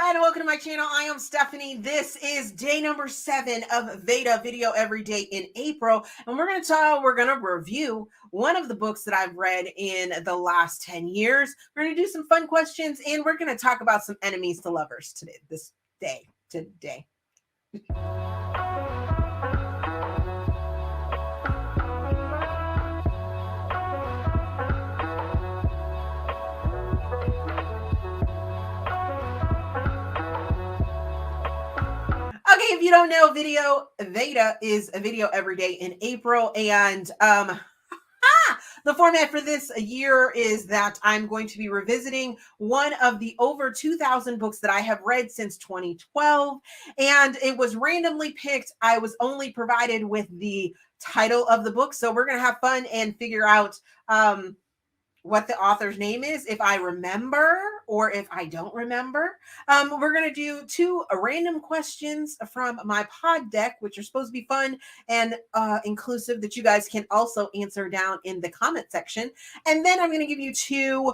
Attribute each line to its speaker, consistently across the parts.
Speaker 1: and welcome to my channel. I am Stephanie. This is day number 7 of VEDA, Video Every Day in April, and we're going to review one of the books that I've read in the last 10 years. We're going to do some fun questions, and we're going to talk about some enemies to lovers today. Okay, if you don't know, VEDA is a video every day in April, and the format for this year is that I'm going to be revisiting one of the over 2,000 books that I have read since 2012, and it was randomly picked. I was only provided with the title of the book, so we're going to have fun and figure out what the author's name is, if I remember or if I don't remember. We're going to do 2 random questions from my pod deck, which are supposed to be fun and inclusive, that you guys can also answer down in the comment section. And then I'm going to give you 2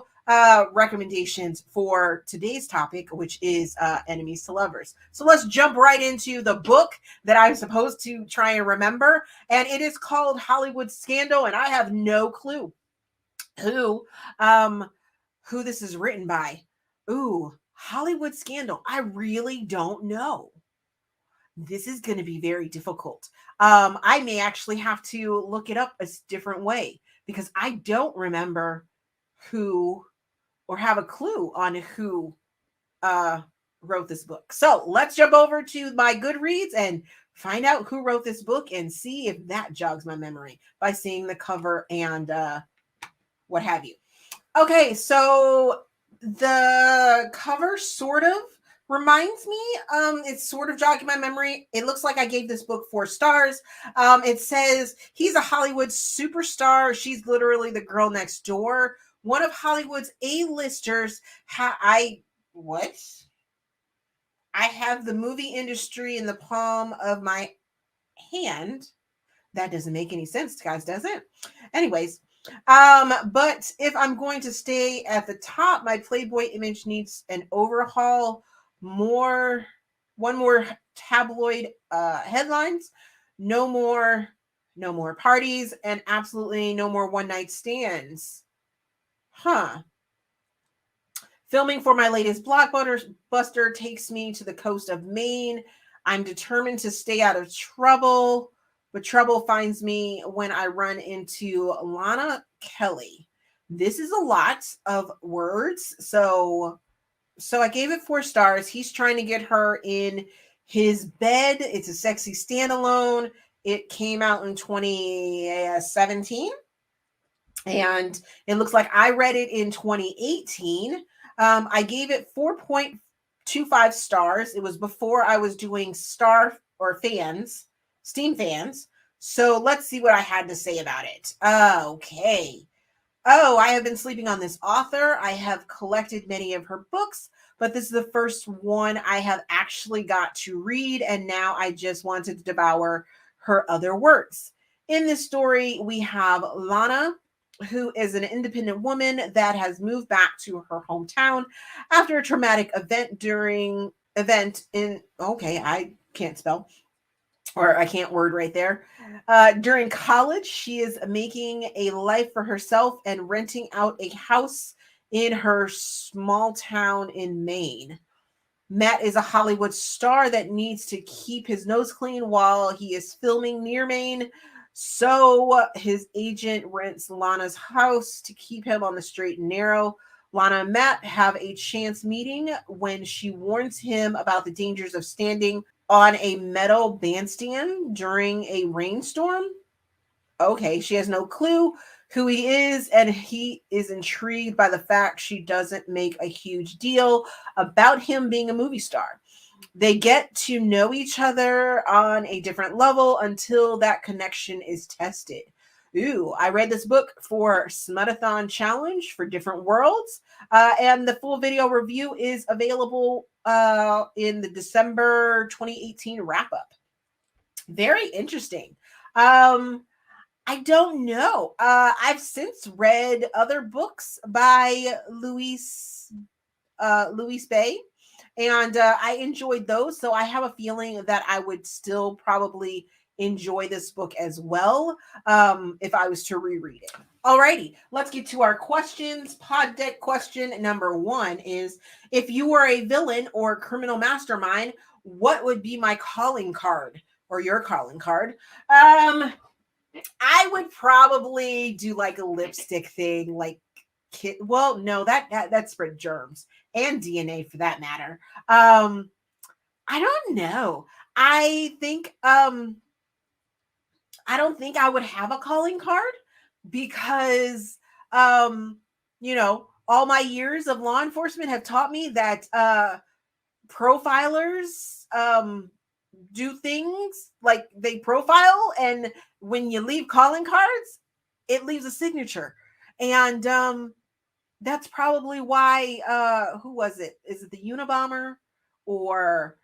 Speaker 1: recommendations for today's topic, which is enemies to lovers. So let's jump right into the book that I'm supposed to try and remember. And it is called Hollywood Scandal, and I have no clue who this is written by. Ooh, Hollywood Scandal. I really don't know. This is going to be very difficult. I may actually have to look it up a different way because I don't remember who or have a clue on who wrote this book. So let's jump over to my Goodreads and find out who wrote this book and see if that jogs my memory by seeing the cover and what have you. Okay, so the cover sort of reminds me, it's sort of jogging my memory. It looks like I gave this book 4 stars. It says he's a Hollywood superstar. She's literally the girl next door. One of Hollywood's A-listers. I have the movie industry in the palm of my hand. That doesn't make any sense, guys, does it? Anyways, but if I'm going to stay at the top, my Playboy image needs an overhaul. One more tabloid headlines. No more parties, and absolutely no more one-night stands. Filming for my latest blockbuster takes me to the coast of Maine. I'm determined to stay out of trouble, but trouble finds me when I run into Lana Callie. This is a lot of words. So I gave it 4 stars. He's trying to get her in his bed. It's a sexy standalone. It came out in 2017. And it looks like I read it in 2018. I gave it 4.25 stars. It was before I was doing Steam fans. So let's see what I had to say about it. Okay. Oh, I have been sleeping on this author. I have collected many of her books, but this is the first one I have actually got to read, and now I just wanted to devour her other works. In this story, we have Lana, who is an independent woman that has moved back to her hometown after a traumatic event I can't spell. Or I can't word right there. During college, she is making a life for herself and renting out a house in her small town in Maine. Matt is a Hollywood star that needs to keep his nose clean while he is filming near Maine. So his agent rents Lana's house to keep him on the straight and narrow. Lana and Matt have a chance meeting when she warns him about the dangers of standing on a metal bandstand during a rainstorm. Okay, she has no clue who he is, and he is intrigued by the fact she doesn't make a huge deal about him being a movie star. They get to know each other on a different level until that connection is tested. Ooh, I read this book for Smutathon Challenge for Different Worlds, and the full video review is available in the December 2018 wrap-up. Very interesting. I don't know. I've since read other books by Louise Bay. And I enjoyed those. So I have a feeling that I would still probably enjoy this book as well if I was to reread it. Alrighty, let's get to our questions. Pod deck question number 1 is, if you were a villain or criminal mastermind, what would be my calling card or your calling card? I would probably do like a lipstick thing, like well, no, that spread germs and DNA for that matter. I don't know. I think I don't think I would have a calling card because you know, all my years of law enforcement have taught me that profilers do things like they profile, and when you leave calling cards, it leaves a signature. And that's probably why who was it? Is it the Unabomber or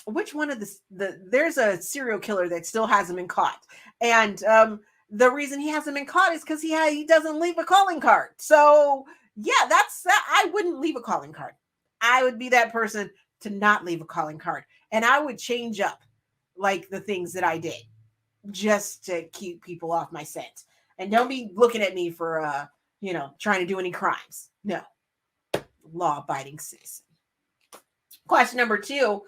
Speaker 1: which one of there's a serial killer that still hasn't been caught. And the reason he hasn't been caught is because he doesn't leave a calling card. So yeah, that's I wouldn't leave a calling card. I would be that person to not leave a calling card. And I would change up like the things that I did just to keep people off my scent. And don't be looking at me for you know, trying to do any crimes. No. Law-abiding citizen. Question number 2.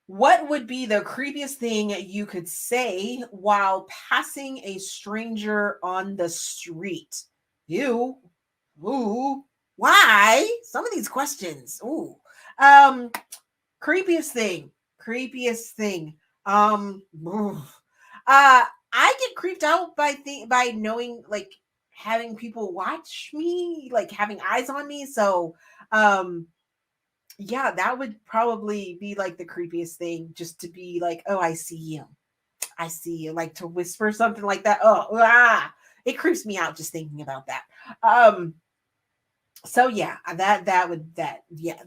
Speaker 1: What would be the creepiest thing you could say while passing a stranger on the street? You. Ooh. Why? Some of these questions. Ooh. Creepiest thing. Creepiest thing. I get creeped out by knowing, like, having people watch me, like having eyes on me. So yeah, that would probably be like the creepiest thing, just to be like, oh, I see you. I see you, like to whisper something like that. Oh, it creeps me out just thinking about that. So yeah,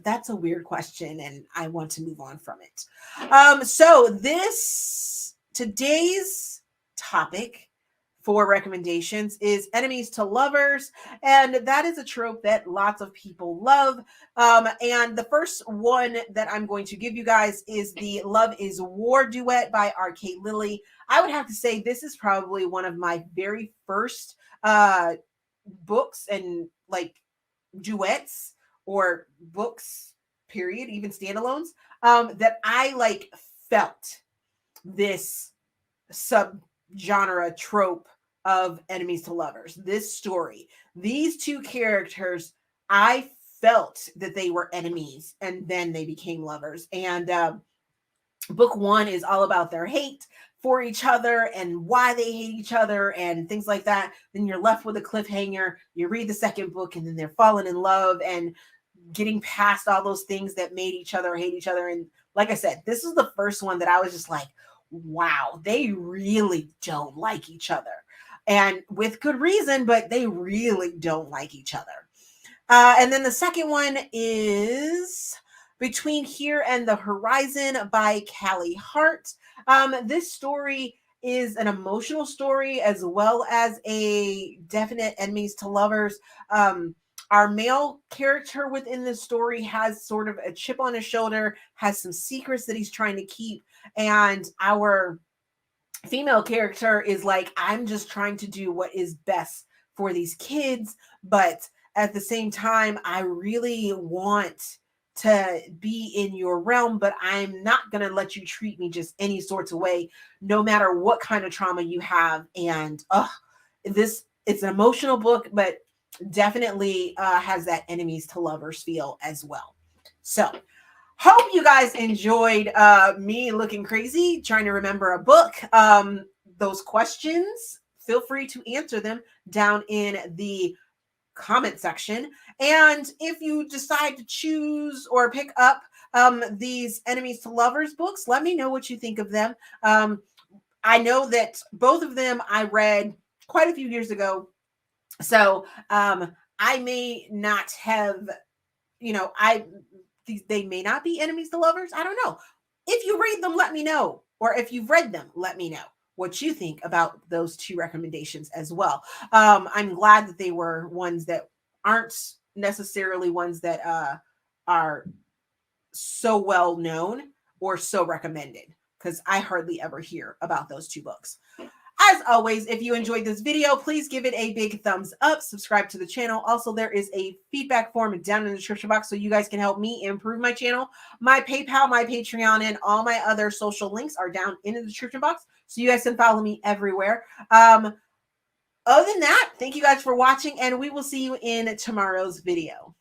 Speaker 1: that's a weird question, and I want to move on from it. So today's topic for recommendations is enemies to lovers, and that is a trope that lots of people love. And the first one that I'm going to give you guys is the Love is War duet by R.K. Lilley. I would have to say this is probably one of my very first books and like duets or books, period, even standalones, that I like felt this subgenre trope of enemies to lovers. This story, these two characters, I felt that they were enemies and then they became lovers. And book 1 is all about their hate for each other and why they hate each other and things like that. Then you're left with a cliffhanger. You read the second book and then they're falling in love and getting past all those things that made each other hate each other. And like I said, this is the first one that I was just like, wow, they really don't like each other. And with good reason, but they really don't like each other. And then the second one is Between Here and the Horizon by Callie Hart. This story is an emotional story as well as a definite enemies to lovers. Our male character within this story has sort of a chip on his shoulder, has some secrets that he's trying to keep. And our female character is like, I'm just trying to do what is best for these kids. But at the same time, I really want to be in your realm, but I'm not going to let you treat me just any sorts of way, no matter what kind of trauma you have. And it's an emotional book, but definitely has that enemies to lovers feel as well. So hope you guys enjoyed me looking crazy, trying to remember a book. Those questions, feel free to answer them down in the comment section. And if you decide to choose or pick up these enemies to lovers books, let me know what you think of them. I know that both of them I read quite a few years ago. So I may not have, they may not be enemies to lovers. I don't know. If you read them, let me know. Or if you've read them, let me know what you think about those two recommendations as well. I'm glad that they were ones that aren't necessarily ones that are so well known or so recommended, because I hardly ever hear about those two books. As always, if you enjoyed this video, please give it a big thumbs up, subscribe to the channel. Also, there is a feedback form down in the description box so you guys can help me improve my channel. My PayPal, my Patreon, and all my other social links are down in the description box, so you guys can follow me everywhere. Other than that, thank you guys for watching, and we will see you in tomorrow's video.